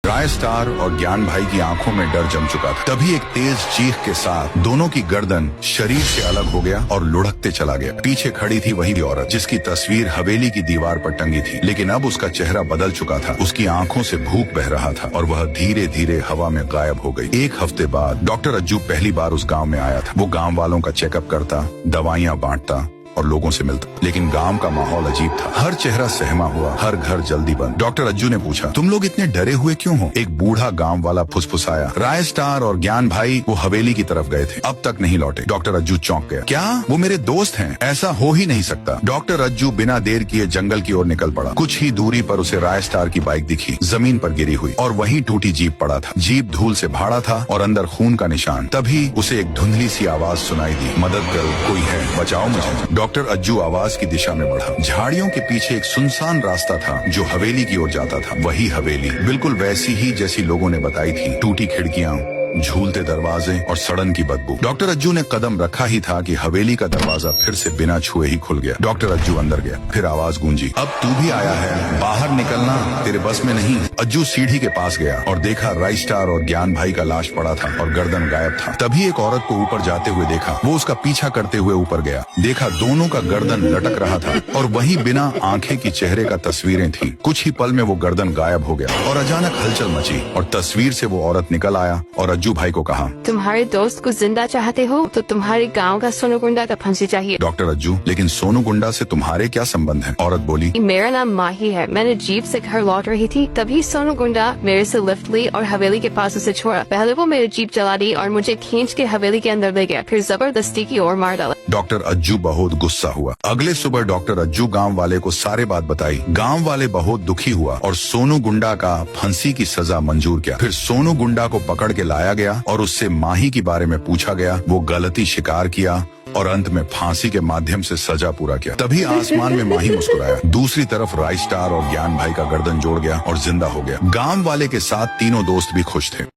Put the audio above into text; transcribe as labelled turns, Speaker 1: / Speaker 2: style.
Speaker 1: राय star और ज्ञान भाई की आंखों में डर जम चुका था। तभी एक तेज चीख के साथ दोनों की गर्दन शरीर से अलग हो गया और लुढ़कते चला गया। पीछे खड़ी थी वही औरत जिसकी तस्वीर हवेली की दीवार पर टंगी थी, लेकिन अब उसका चेहरा बदल चुका था। उसकी आंखों से भूख बह रहा था और वह धीरे धीरे हवा में गायब हो गई। एक हफ्ते बाद डॉक्टर अज्जू पहली बार उस गाँव में आया था। वो गाँव वालों का चेकअप करता, दवाइयाँ बांटता और लोगों से मिलता, लेकिन गांव का माहौल अजीब था। हर चेहरा सहमा हुआ, हर घर जल्दी बंद। डॉक्टर अज्जू ने पूछा, तुम लोग इतने डरे हुए क्यों हो? एक बूढ़ा गांव वाला फुसफुसाया। राय स्टार और ज्ञान भाई वो हवेली की तरफ गए थे, अब तक नहीं लौटे। डॉक्टर अज्जू चौंक गया। क्या वो मेरे दोस्त हैं? ऐसा हो ही नहीं सकता। डॉक्टर अज्जू बिना देर किए जंगल की ओर निकल पड़ा। कुछ ही दूरी पर उसे राय स्टार की बाइक दिखी, जमीन पर गिरी हुई, और वहीं टूटी जीप पड़ा था। जीप धूल से भाड़ा था और अंदर खून का निशान। तभी उसे एक धुंधली सी आवाज सुनाई दी, मदद करो, कोई है, बचाओ मुझे। डॉक्टर अज्जू आवाज की दिशा में बढ़ा। झाड़ियों के पीछे एक सुनसान रास्ता था जो हवेली की ओर जाता था। वही हवेली, बिल्कुल वैसी ही जैसी लोगों ने बताई थी। टूटी खिड़कियां, झूलते दरवाजे और सड़न की बदबू। डॉक्टर अज्जू ने कदम रखा ही था कि हवेली का दरवाजा फिर से बिना छुए ही खुल गया। डॉक्टर अज्जू अंदर गया। फिर आवाज गूंजी, अब तू भी आया है, बाहर निकलना तेरे बस में नहीं। अज्जू सीढ़ी के पास गया और देखा राय स्टार और ज्ञान भाई का लाश पड़ा था और गर्दन गायब था। तभी एक औरत को ऊपर जाते हुए देखा। वो उसका पीछा करते हुए ऊपर गया। देखा दोनों का गर्दन लटक रहा था और वही बिना आंखें की चेहरे का तस्वीरें थी। कुछ ही पल में वो गर्दन गायब हो गया और अचानक हलचल मची और तस्वीर से वो औरत निकल आया और अज्जू भाई को कहा,
Speaker 2: तुम्हारे दोस्त को जिंदा चाहते हो तो तुम्हारे गांव का सोनू गुंडा का फांसी चाहिए।
Speaker 1: डॉक्टर अज्जू, लेकिन सोनू गुंडा से तुम्हारे क्या संबंध है? औरत बोली,
Speaker 2: मेरा नाम माही है। मैंने जीप से घर लौट रही थी, तभी सोनू गुंडा मेरे से लिफ्ट ली और हवेली के पास उसे छोड़ा। पहले वो मेरी जीप चला दी और मुझे खींच के हवेली के अंदर ले गया, फिर जबरदस्ती की ओर मार डाला।
Speaker 1: डॉक्टर अज्जू बहुत गुस्सा हुआ। अगले सुबह डॉक्टर अज्जू गांव वाले को सारे बात बताई। गांव वाले बहुत दुखी हुआ और सोनू गुंडा का फांसी की सजा मंजूर किया। फिर सोनू गुंडा को पकड़ के लाया गया और उससे माही के बारे में पूछा गया। वो गलती स्वीकार किया और अंत में फांसी के माध्यम से सजा पूरा किया। तभी आसमान में माही मुस्कुराया। दूसरी तरफ राय स्टार और ज्ञान भाई का गर्दन जोड़ गया और जिंदा हो गया। गांव वाले के साथ तीनों दोस्त भी खुश थे।